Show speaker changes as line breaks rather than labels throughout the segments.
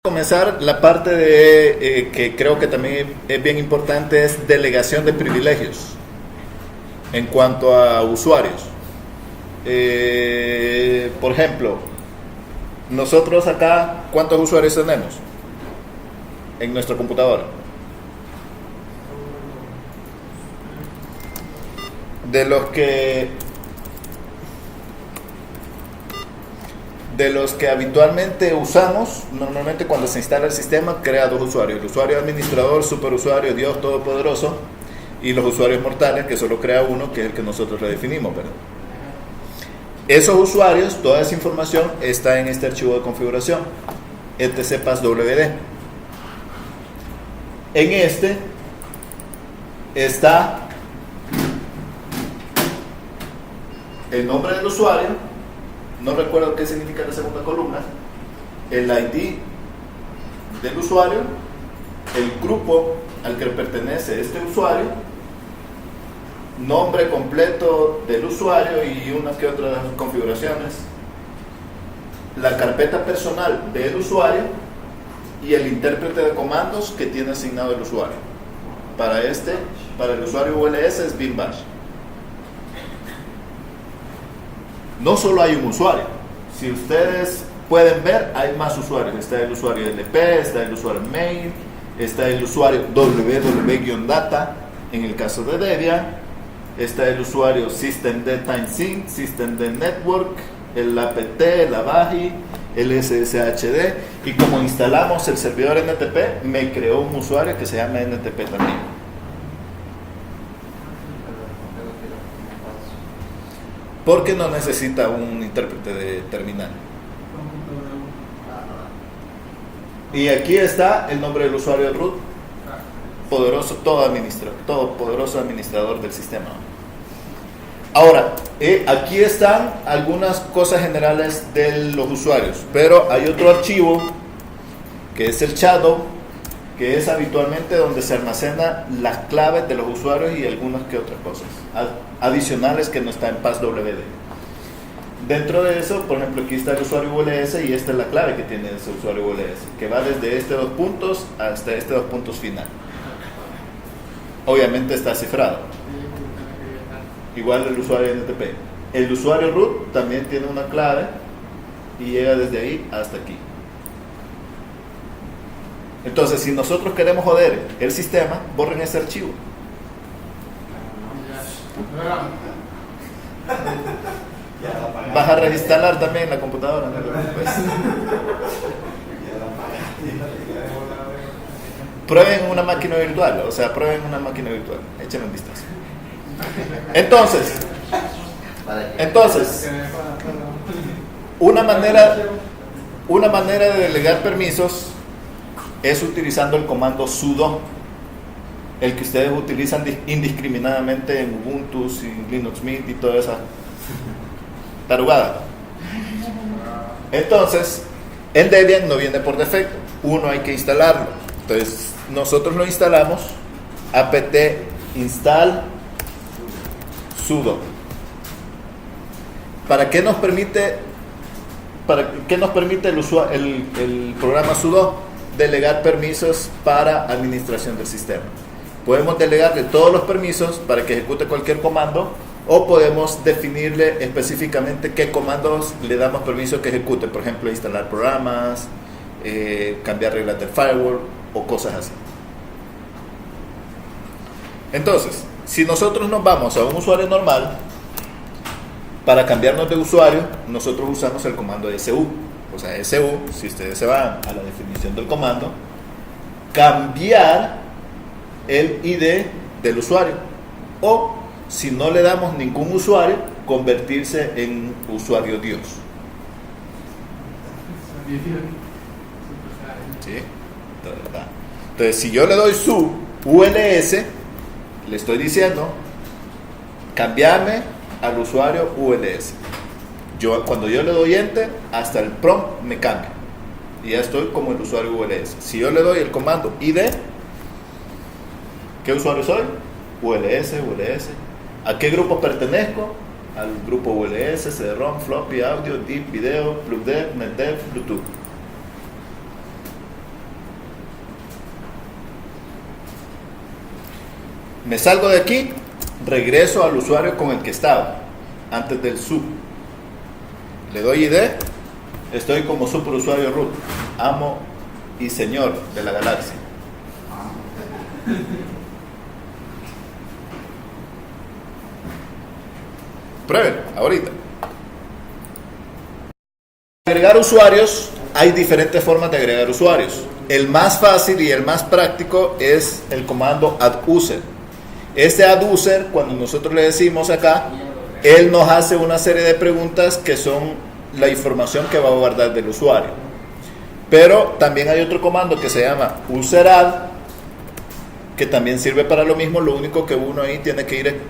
Comenzar la parte de que creo que también es bien importante, es delegación de privilegios en cuanto a usuarios. Por ejemplo, nosotros acá, ¿cuántos usuarios tenemos en nuestra computadora? De los que habitualmente usamos, normalmente cuando se instala el sistema, crea dos usuarios: el usuario administrador, superusuario, Dios todopoderoso, y los usuarios mortales, que solo crea uno, que es el que nosotros le definimos, ¿verdad? Esos usuarios, toda esa información está en este archivo de configuración, etc passwd. En este está el nombre del usuario, no recuerdo qué significa la segunda columna, el ID del usuario, el grupo al que pertenece este usuario, nombre completo del usuario y unas que otras configuraciones, la carpeta personal del usuario y el intérprete de comandos que tiene asignado el usuario. Para el usuario ULS es bin bash. No solo hay un usuario, si ustedes pueden ver, hay más usuarios. Está el usuario LP, está el usuario main, está el usuario www-data en el caso de Debian, está el usuario systemd timesync, systemd network, el apt, el avahi, el sshd, y como instalamos el servidor NTP, me creó un usuario que se llama NTP también. Porque no necesita un intérprete de terminal. Y aquí está el nombre del usuario root, todopoderoso administrador del sistema. Ahora, aquí están algunas cosas generales de los usuarios, pero hay otro archivo que es el shadow, que es habitualmente donde se almacenan las claves de los usuarios y algunas que otras cosas adicionales que no están en passwd. Dentro de eso, por ejemplo, aquí está el usuario ULS y esta es la clave que tiene ese usuario ULS, que va desde este 2 puntos hasta este 2 puntos final. Obviamente está cifrado. Igual el usuario NTP. El usuario root también tiene una clave y llega desde ahí hasta aquí. Entonces, si nosotros queremos joder el sistema, borren ese archivo. Vas a reinstalar también la computadora, ¿no? Prueben una máquina virtual, échenle un vistazo. Entonces, una manera de delegar permisos es utilizando el comando sudo, el que ustedes utilizan indiscriminadamente en Ubuntu, en Linux Mint y toda esa tarugada. Entonces, en Debian no viene por defecto, uno hay que instalarlo. Entonces, nosotros lo instalamos, apt install sudo. ¿Para qué nos permite el programa sudo? Delegar permisos para administración del sistema. Podemos delegarle todos los permisos para que ejecute cualquier comando, o podemos definirle específicamente qué comandos le damos permiso que ejecute, por ejemplo, instalar programas, cambiar reglas del firewall o cosas así. Entonces, si nosotros nos vamos a un usuario normal, para cambiarnos de usuario, nosotros usamos el comando su. O sea, su, si ustedes se van a la definición del comando, cambiar el ID del usuario, o si no le damos ningún usuario, convertirse en usuario Dios. ¿Sí? Entonces, si yo le doy su ULS, le estoy diciendo, cambiame al usuario ULS. Cuando yo le doy enter, hasta el prompt me cambia y ya estoy como el usuario ULS. Si yo le doy el comando ID, ¿qué usuario soy? ULS. ¿A qué grupo pertenezco? Al grupo ULS, CD-ROM, floppy, audio, deep, video, plugdev, netdev, bluetooth. Me salgo de aquí, regreso al usuario con el que estaba, antes del sub. Le doy ID, estoy como superusuario root, amo y señor de la galaxia. Prueben, ahorita. Agregar usuarios, hay diferentes formas de agregar usuarios. El más fácil y el más práctico es el comando adduser. Este adduser, cuando nosotros le decimos acá, él nos hace una serie de preguntas que son la información que va a guardar del usuario. Pero también hay otro comando que se llama useradd, que también sirve para lo mismo. Lo único que uno ahí tiene que ir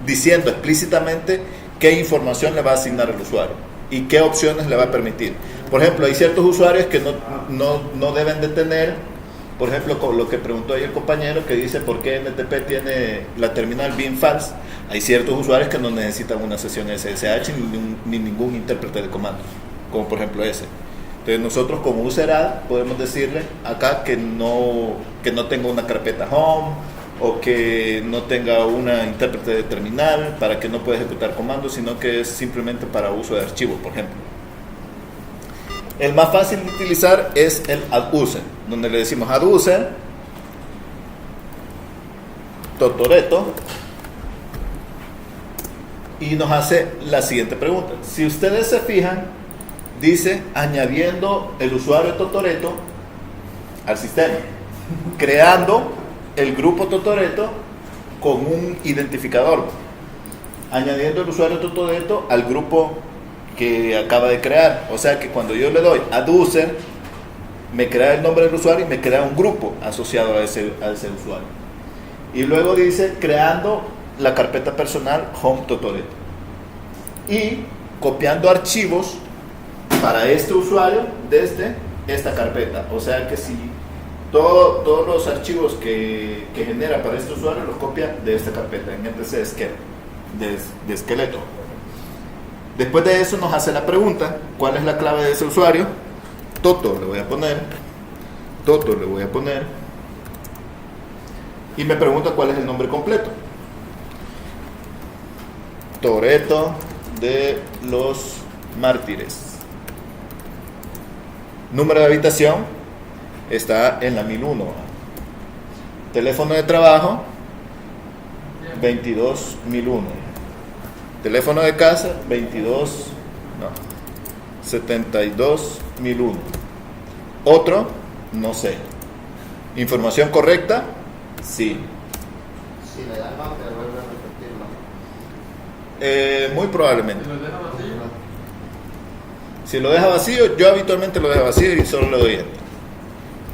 diciendo explícitamente qué información le va a asignar al usuario y qué opciones le va a permitir. Por ejemplo, hay ciertos usuarios que no deben de tener, por ejemplo, con lo que preguntó ahí el compañero, que dice por qué NTP tiene la terminal being false. Hay ciertos usuarios que no necesitan una sesión SSH ni ningún intérprete de comandos, como por ejemplo ese. Entonces nosotros como useradd podemos decirle acá que no tenga una carpeta home, o que no tenga una intérprete de terminal para que no pueda ejecutar comandos, sino que es simplemente para uso de archivos, por ejemplo. El más fácil de utilizar es el adduser, donde le decimos adduser totoreto y nos hace la siguiente pregunta. Si ustedes se fijan, dice añadiendo el usuario totoreto al sistema, creando el grupo totoreto con un identificador, añadiendo el usuario totoreto al grupo que acaba de crear. O sea que cuando yo le doy adduser, me crea el nombre del usuario y me crea un grupo asociado a ese usuario. Y luego dice creando la carpeta personal home totoreto y copiando archivos para este usuario desde esta carpeta. O sea que si todos los archivos que genera para este usuario los copia de esta carpeta en etc de esqueleto. Después de eso nos hace la pregunta, ¿cuál es la clave de ese usuario? Toto le voy a poner y me pregunta cuál es el nombre completo. Toreto de los Mártires. Número de habitación está en la 1001. Teléfono de trabajo 22001. Teléfono de casa 72001. Otro, no sé. Información correcta, sí.
Si le da el nombre, vuelve a repetirlo.
Muy probablemente. Si lo deja vacío, yo habitualmente lo dejo vacío y solo le doy enter.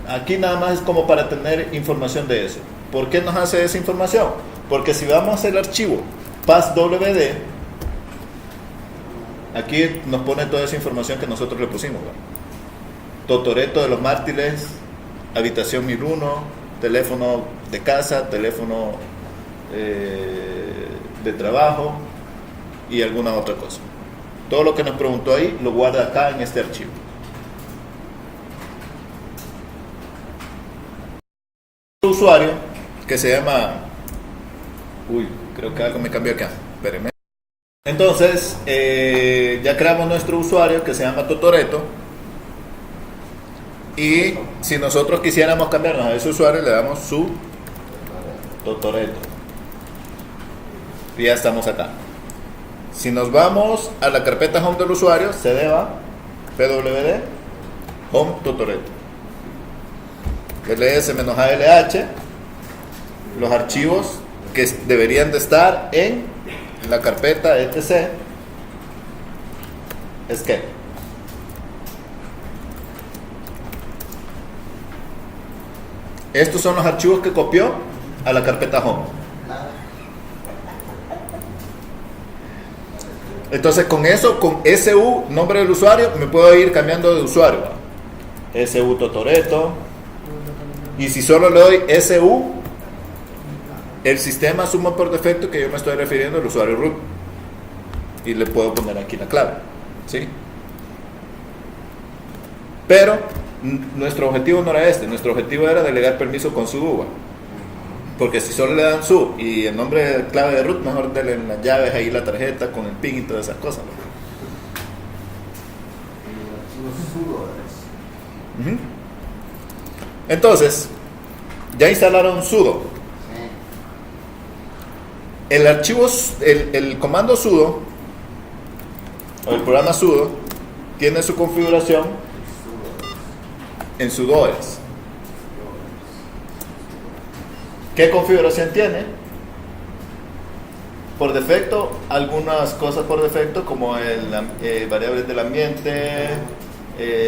Aquí nada más es como para tener información de eso. ¿Por qué nos hace esa información? Porque si vamos a hacer el archivo passwd, aquí nos pone toda esa información que nosotros le pusimos. Totoreto de los Mártires, habitación 1001, teléfono de casa, teléfono de trabajo y alguna otra cosa. Todo lo que nos preguntó ahí lo guarda acá en este archivo. Usuario que se llama, creo que algo me cambió acá, espérenme. Entonces ya creamos nuestro usuario que se llama Totoreto, y si nosotros quisiéramos cambiarnos a ese usuario le damos su Totoreto y ya estamos acá. Si nos vamos a la carpeta home del usuario, cd va pwd home Totoreto ls-alh, los archivos que deberían de estar en la carpeta etc escape. Estos son los archivos que copió a la carpeta home. Entonces con eso, con su, nombre del usuario, me puedo ir cambiando de usuario. Su Totoreto. Y si solo le doy su, el sistema asume por defecto que yo me estoy refiriendo al usuario root. Y le puedo poner aquí la clave. ¿Sí? Pero nuestro objetivo no era este. Nuestro objetivo era delegar permiso con su UVA. Porque si solo le dan su y el nombre clave de root, mejor denle en las llaves ahí la tarjeta con el PIN y todas esas cosas.
El archivo sudo es.
Ujú. Entonces, ya instalaron sudo.
Sí.
El archivo, el comando sudo, o el programa sudo, tiene su configuración en sudoers. ¿Qué configuración tiene? Por defecto, algunas cosas por defecto, como variables del ambiente,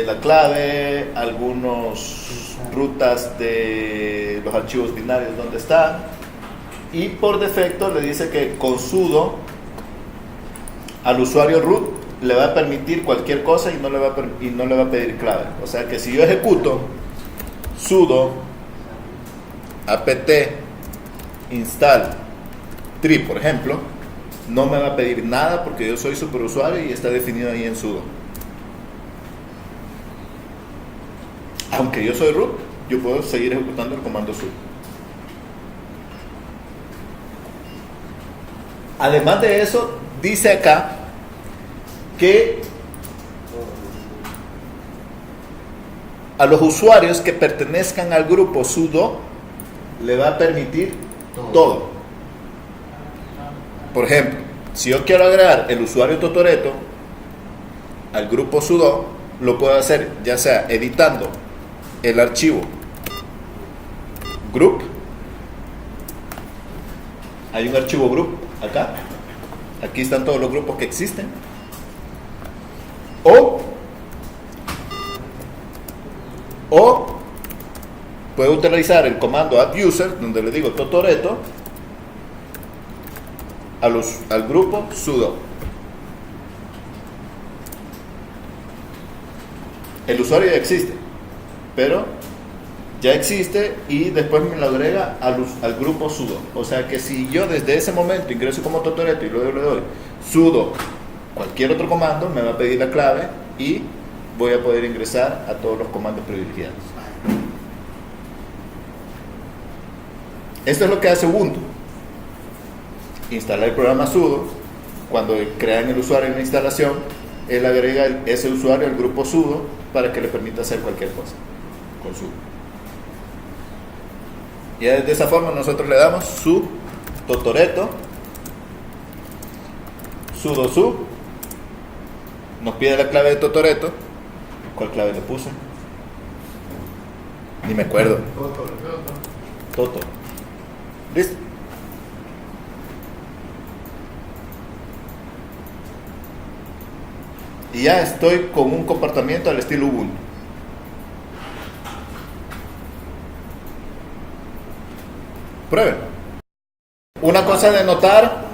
la clave, algunas rutas de los archivos binarios donde están. Y por defecto le dice que con sudo al usuario root le va a permitir cualquier cosa y no le va a pedir clave. O sea que si yo ejecuto sudo apt install tree, por ejemplo, no me va a pedir nada porque yo soy superusuario y está definido ahí en sudo. Aunque yo soy root, yo puedo seguir ejecutando el comando sudo. Además de eso, dice acá que a los usuarios que pertenezcan al grupo sudo le va a permitir todo. Por ejemplo, si yo quiero agregar el usuario Totoreto al grupo sudo, lo puedo hacer ya sea editando el archivo group. Hay un archivo group acá. Aquí están todos los grupos que existen. O puedo utilizar el comando add user, donde le digo Totoreto al grupo sudo. El usuario ya existe, pero ya existe y después me lo agrega al grupo sudo. O sea que si yo desde ese momento ingreso como Totoreto y luego le doy sudo cualquier otro comando, me va a pedir la clave y voy a poder ingresar a todos los comandos privilegiados. Esto es lo que hace Ubuntu. Instalar el programa sudo. Cuando crean el usuario en la instalación, él agrega ese usuario al grupo sudo para que le permita hacer cualquier cosa con sudo. Y de esa forma nosotros le damos su Totoreto sudo su, nos pide la clave de Totoreto. ¿Cuál clave le puse? Ni me acuerdo. Toto. ¿Listo? Y ya estoy con un comportamiento al estilo Ubuntu. Prueben. Una cosa de notar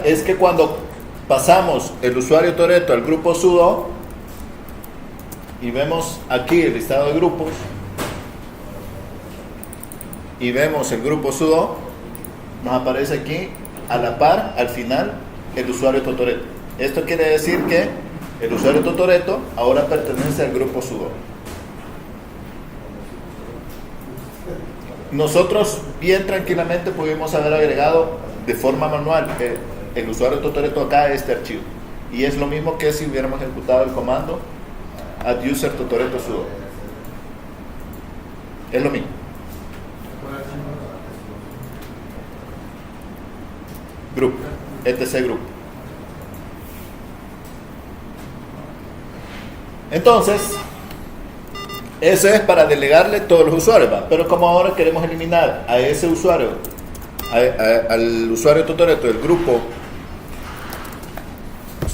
es que cuando pasamos el usuario Totoreto al grupo sudo y vemos aquí el listado de grupos y vemos el grupo sudo, nos aparece aquí a la par, al final, el usuario Totoreto. Esto quiere decir que el usuario Totoreto ahora pertenece al grupo sudo. Nosotros bien tranquilamente pudimos haber agregado de forma manual el usuario Totoreto acá a este archivo. Y es lo mismo que si hubiéramos ejecutado el comando add user Totoreto sudo. Es lo mismo. Group, etc group. Entonces, eso es para delegarle todos los usuarios, ¿va? Pero como ahora queremos eliminar a ese usuario, al usuario Totoreto del grupo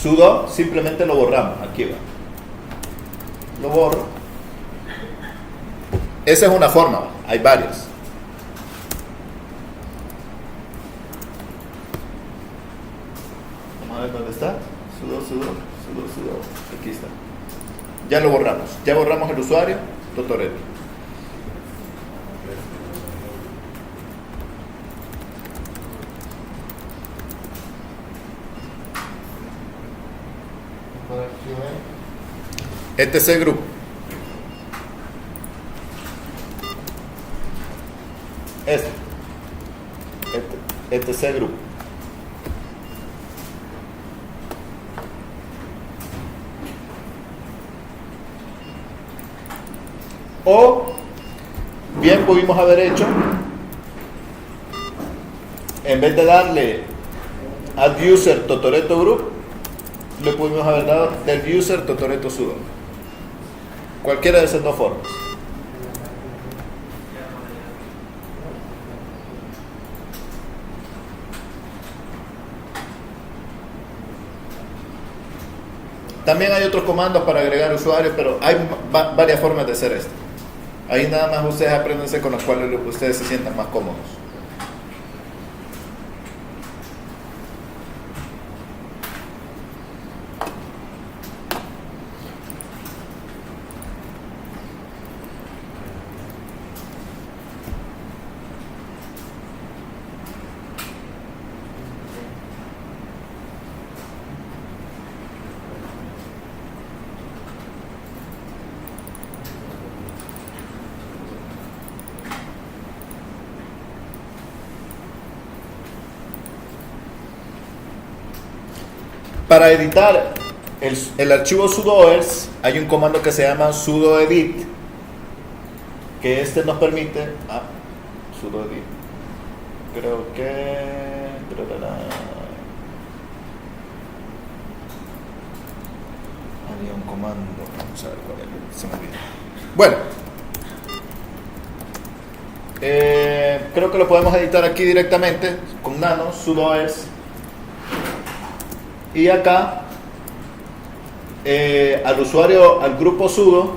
sudo, simplemente lo borramos. Aquí va. Lo borro. Esa es una forma, ¿va? Hay varias. Vamos a ver dónde está. Sudo. Aquí está. Ya lo borramos. Ya borramos el usuario Totoreto. etc group. Este, etc grupo. O bien pudimos haber hecho, en vez de darle add user totoreto group, le pudimos haber dado del user totoreto sudo. Cualquiera de esas dos formas. También hay otros comandos para agregar usuarios, pero hay varias formas de hacer esto. Ahí nada más ustedes apréndanse con los cuales ustedes se sientan más cómodos. Para editar el archivo sudoers hay un comando que se llama sudo edit, que este nos permite sudo edit, creo que había un comando, vamos a ver cuál es, se me olvidó. Bueno, creo que lo podemos editar aquí directamente con nano sudoers. Y acá al usuario, al grupo sudo,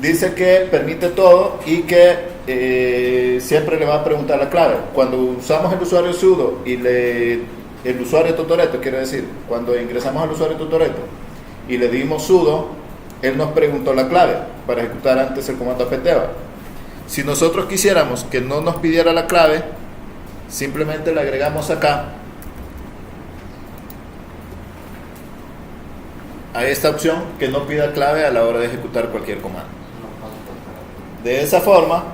dice que permite todo y que siempre le va a preguntar la clave. Cuando usamos el usuario sudo y el usuario totoreto, quiere decir, cuando ingresamos al usuario totoreto y le dimos sudo, él nos preguntó la clave para ejecutar antes el comando apteva. Si nosotros quisiéramos que no nos pidiera la clave, simplemente le agregamos acá a esta opción que no pida clave a la hora de ejecutar cualquier comando. De esa forma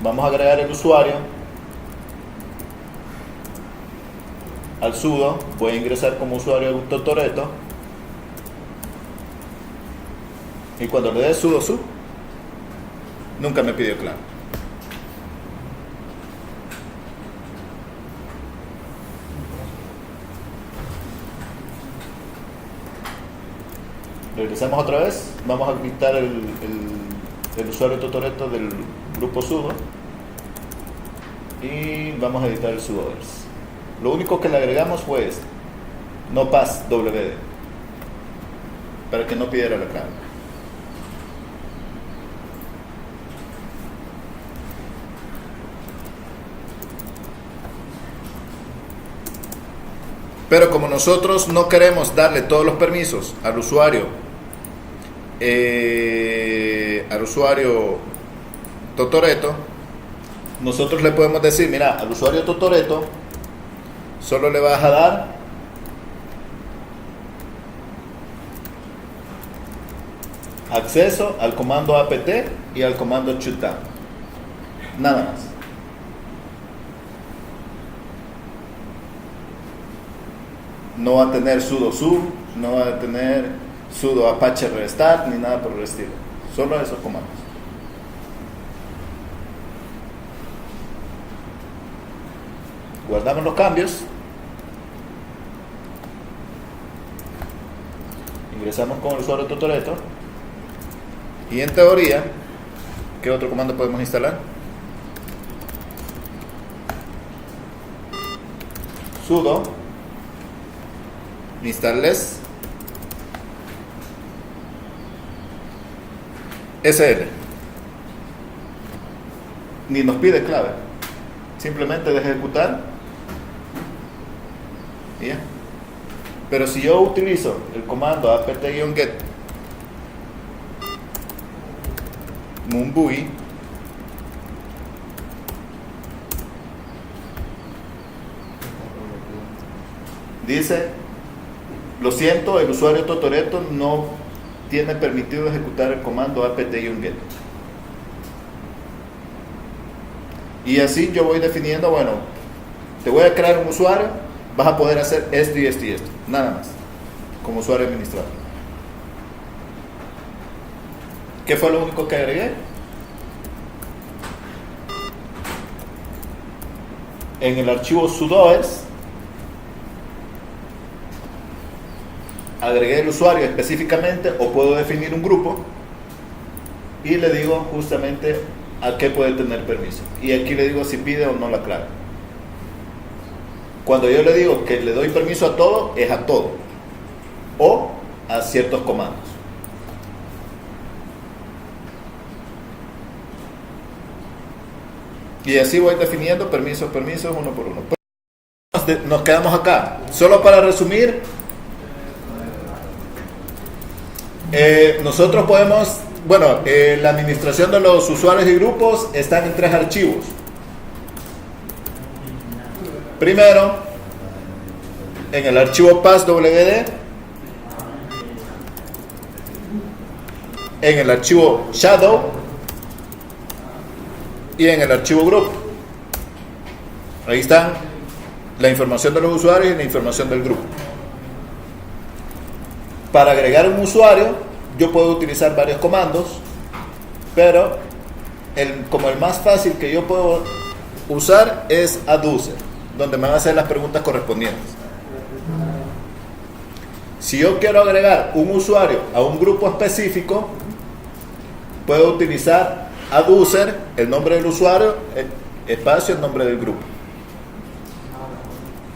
vamos a agregar el usuario al sudo, voy a ingresar como usuario totoreto y cuando le dé sudo su nunca me pidió clave. Regresamos otra vez, vamos a quitar el usuario totoreto del grupo sudo y vamos a editar el sudoers. Lo único que le agregamos fue este, no pass wd, para que no pidiera la clave. Pero como nosotros no queremos darle todos los permisos al usuario totoreto, nosotros le podemos decir, mira, al usuario totoreto solo le vas a dar acceso al comando apt y al comando shutdown, nada más. No va a tener sudo su, no va a tener sudo apache restart ni nada por el estilo, solo esos comandos. Guardamos los cambios, ingresamos con el usuario totoreto y en teoría, ¿qué otro comando podemos instalar? Sudo installess sl, ni nos pide clave, simplemente deja ejecutar y ya. Pero si yo utilizo el comando apt-get moonbui, dice, lo siento, el usuario totoreto no tiene permitido ejecutar el comando apt-get. Y así yo voy definiendo, bueno, te voy a crear un usuario, vas a poder hacer esto y esto y esto, nada más, como usuario administrador. ¿Qué fue lo único que agregué? En el archivo sudoers agregué el usuario específicamente, o puedo definir un grupo y le digo justamente a qué puede tener permiso, y aquí le digo si pide o no la clave. Cuando yo le digo que le doy permiso a todo, es a todo o a ciertos comandos. Y así voy definiendo permisos uno por uno. Nos quedamos acá. Solo para resumir, nosotros podemos, bueno, la administración de los usuarios y grupos están en 3 archivos. Primero, en el archivo passwd, en el archivo shadow y en el archivo group. Ahí están la información de los usuarios y la información del grupo. Para agregar un usuario, yo puedo utilizar varios comandos, pero como el más fácil que yo puedo usar es adducer, donde me van a hacer las preguntas correspondientes. Si yo quiero agregar un usuario a un grupo específico, puedo utilizar adducer, el nombre del usuario, espacio, el nombre del grupo.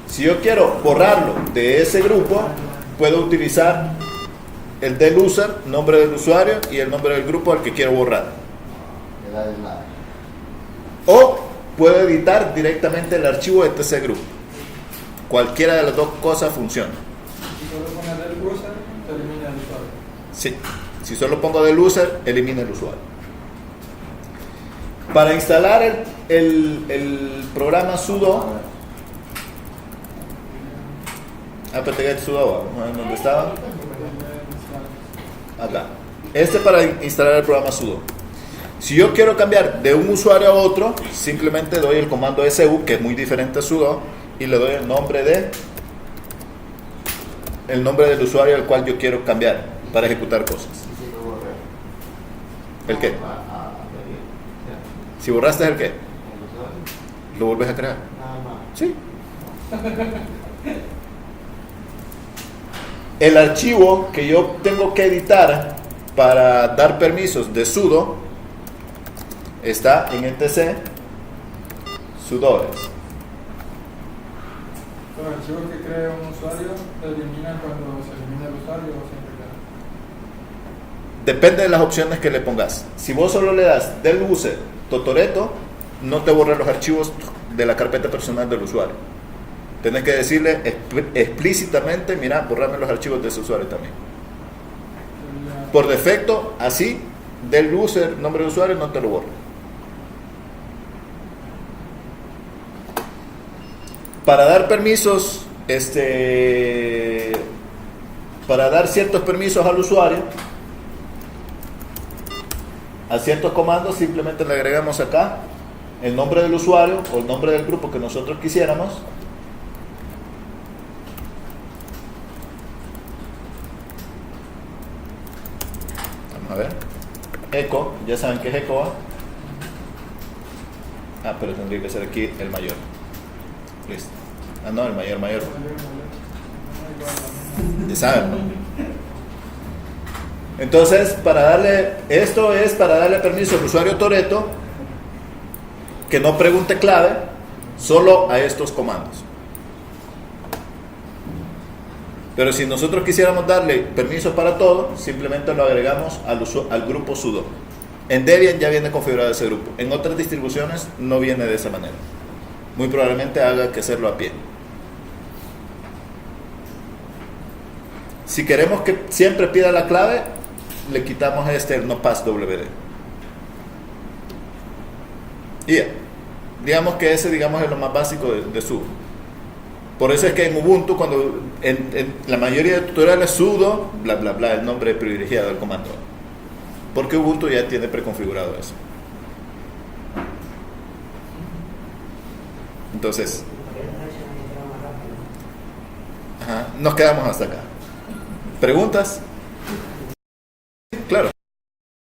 Si yo quiero borrarlo de ese grupo, puedo utilizar el del user, nombre del usuario, y el nombre del grupo al que quiero borrar. O puedo editar directamente el archivo etc group. Cualquiera de las dos cosas funciona.
Si solo pones del user, te elimina el usuario.
Sí, si solo pongo del user, elimina el usuario. Para instalar el programa sudo, apt-get sudo, ¿dónde estaba? Acá. Para instalar el programa sudo. Si yo quiero cambiar de un usuario a otro, simplemente doy el comando su, que es muy diferente a sudo, y le doy el nombre del usuario al cual yo quiero cambiar para ejecutar cosas. ¿El qué? Si borraste el qué, lo vuelves a crear. Sí. El archivo que yo tengo que editar para dar permisos de sudo está en etc sudoers.
Los archivos que crea un usuario te eliminan cuando se elimina el usuario o siempre queda.
Depende de las opciones que le pongas. Si vos solo le das del user Totoreto, no te borra los archivos de la carpeta personal del usuario. Tenés que decirle explícitamente, mira, borrame los archivos de ese usuario también. Por defecto, así, del user, nombre de usuario, no te lo borra. Para dar permisos, para dar ciertos permisos al usuario, a ciertos comandos, simplemente le agregamos acá el nombre del usuario o el nombre del grupo que nosotros quisiéramos. A ver, echo, ya saben que es echo. Pero tendría que ser aquí el mayor. Listo. No, el mayor. Ya saben, ¿no? Entonces, esto es para darle permiso al usuario Toretto que no pregunte clave, solo a estos comandos. Pero si nosotros quisiéramos darle permiso para todo, simplemente lo agregamos al grupo sudo. En Debian ya viene configurado ese grupo. En otras distribuciones no viene de esa manera. Muy probablemente haga que hacerlo a pie. Si queremos que siempre pida la clave, le quitamos el no passwd. Y ya. Digamos que ese es lo más básico de sudo. Por eso es que en Ubuntu, cuando en la mayoría de tutoriales sudo, bla bla bla, el nombre privilegiado del comando. Porque Ubuntu ya tiene preconfigurado eso. Entonces, ajá, nos quedamos hasta acá. ¿Preguntas? Claro.